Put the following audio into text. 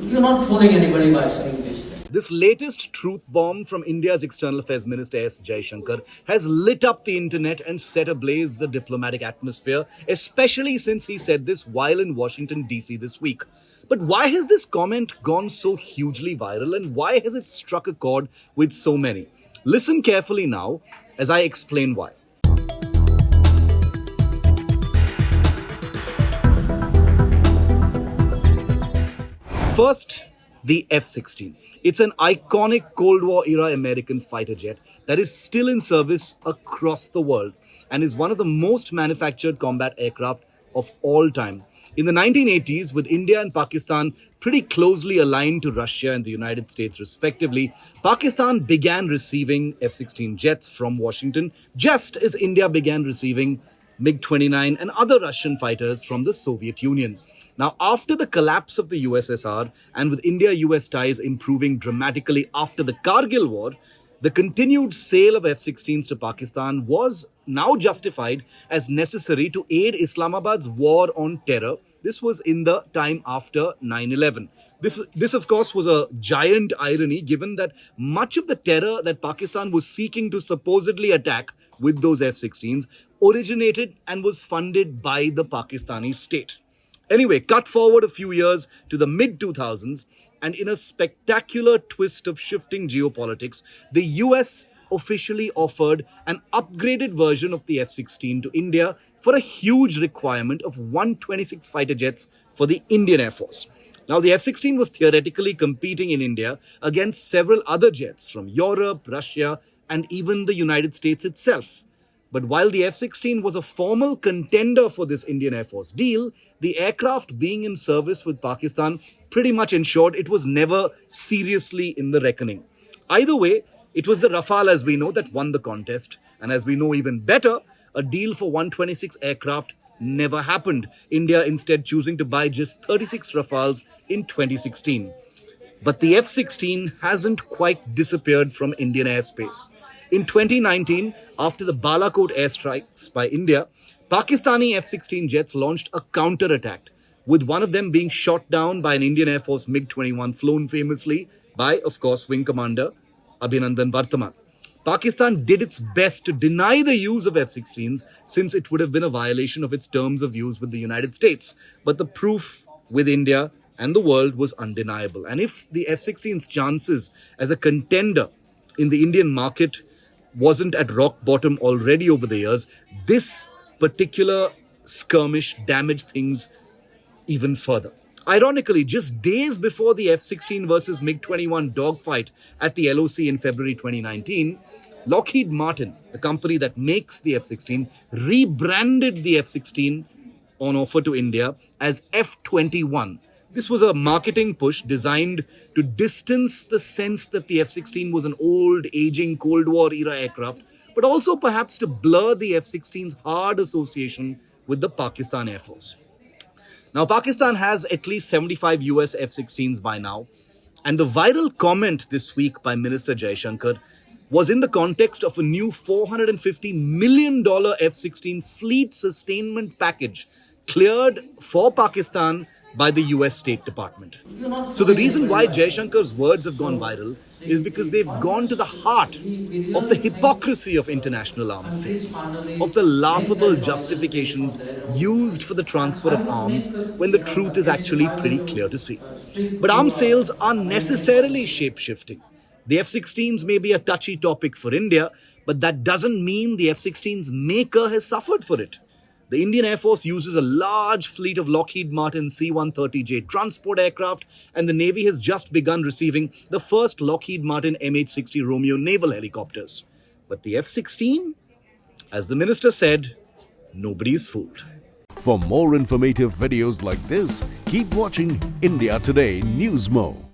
You're not fooling anybody by saying this. This latest truth bomb from India's External Affairs Minister S. Jaishankar has lit up the internet and set ablaze the diplomatic atmosphere, especially since he said this while in Washington, D.C. this week. But why has this comment gone so hugely viral, and why has it struck a chord with so many? Listen carefully now as I explain why. First, the F-16. It's an iconic Cold War era American fighter jet that is still in service across the world and is one of the most manufactured combat aircraft of all time. In the 1980s, with India and Pakistan pretty closely aligned to Russia and the United States respectively, Pakistan began receiving F-16 jets from Washington, just as India began receiving MiG-29 and other Russian fighters from the Soviet Union. Now, after the collapse of the USSR and with India-US ties improving dramatically after the Kargil War, the continued sale of F-16s to Pakistan was now justified as necessary to aid Islamabad's war on terror. This was in the time after 9/11. This, of course, was a giant irony given that much of the terror that Pakistan was seeking to supposedly attack with those F-16s originated and was funded by the Pakistani state. Anyway, cut forward a few years to the mid-2000s, and in a spectacular twist of shifting geopolitics, the US officially offered an upgraded version of the F-16 to India for a huge requirement of 126 fighter jets for the Indian Air Force. Now, the F-16 was theoretically competing in India against several other jets from Europe, Russia, and even the United States itself. But while the F-16 was a formal contender for this Indian Air Force deal, the aircraft being in service with Pakistan pretty much ensured it was never seriously in the reckoning. Either way, it was the Rafale, as we know, that won the contest. And as we know even better, a deal for 126 aircraft never happened, India instead choosing to buy just 36 Rafales in 2016. But the F-16 hasn't quite disappeared from Indian airspace. In 2019, after the Balakot airstrikes by India, Pakistani F-16 jets launched a counterattack, with one of them being shot down by an Indian Air Force MiG-21 flown famously by, of course, Wing Commander Abhinandan Varthaman. Pakistan did its best to deny the use of F-16s since it would have been a violation of its terms of use with the United States. But the proof with India and the world was undeniable. And if the F-16's chances as a contender in the Indian market wasn't at rock bottom already over the years, this particular skirmish damaged things even further. Ironically, just days before the F-16 versus MiG-21 dogfight at the LOC in February 2019, Lockheed Martin, the company that makes the F-16, rebranded the F-16 on offer to India as F-21. This was a marketing push designed to distance the sense that the F-16 was an old, aging Cold War era aircraft, but also perhaps to blur the F-16's hard association with the Pakistan Air Force. Now, Pakistan has at least 75 US F-16s by now, and the viral comment this week by Minister Jaishankar was in the context of a new $450 million F-16 fleet sustainment package cleared for Pakistan by the US State Department. So the reason why Jaishankar's words have gone viral is because they've gone to the heart of the hypocrisy of international arms sales, of the laughable justifications used for the transfer of arms when the truth is actually pretty clear to see. But arms sales are necessarily shape-shifting. The F-16s may be a touchy topic for India, but that doesn't mean the F-16's maker has suffered for it. The Indian Air Force uses a large fleet of Lockheed Martin C-130J transport aircraft, and the Navy has just begun receiving the first Lockheed Martin MH-60 Romeo naval helicopters. But the F-16, as the minister said, nobody's fooled. For more informative videos like this, keep watching India Today Newsmo.